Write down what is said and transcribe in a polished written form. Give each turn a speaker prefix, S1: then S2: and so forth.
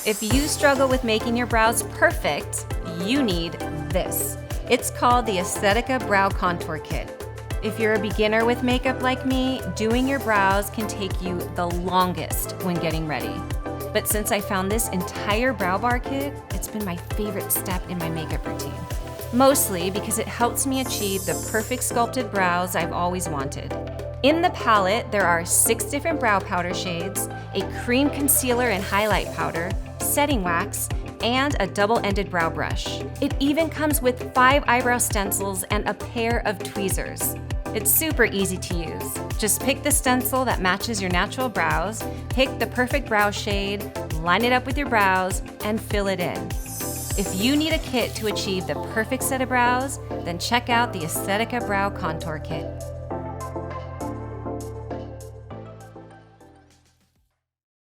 S1: If you struggle with making your brows perfect, you need this. It's called the Aesthetica Brow Contour Kit. If you're a beginner with makeup like me, doing your brows can take you the longest when getting ready. But since I found this entire brow bar kit, it's been my favorite step in my makeup routine. Mostly because it helps me achieve the perfect sculpted brows I've always wanted. In the palette, there are 6 different brow powder shades, a cream concealer and highlight powder, setting wax, and a double-ended brow brush. It even comes with 5 eyebrow stencils and a pair of tweezers. It's super easy to use. Just pick the stencil that matches your natural brows, pick the perfect brow shade, line it up with your brows, and fill it in. If you need a kit to achieve the perfect set of brows, then check out the Aesthetica Brow Contour Kit.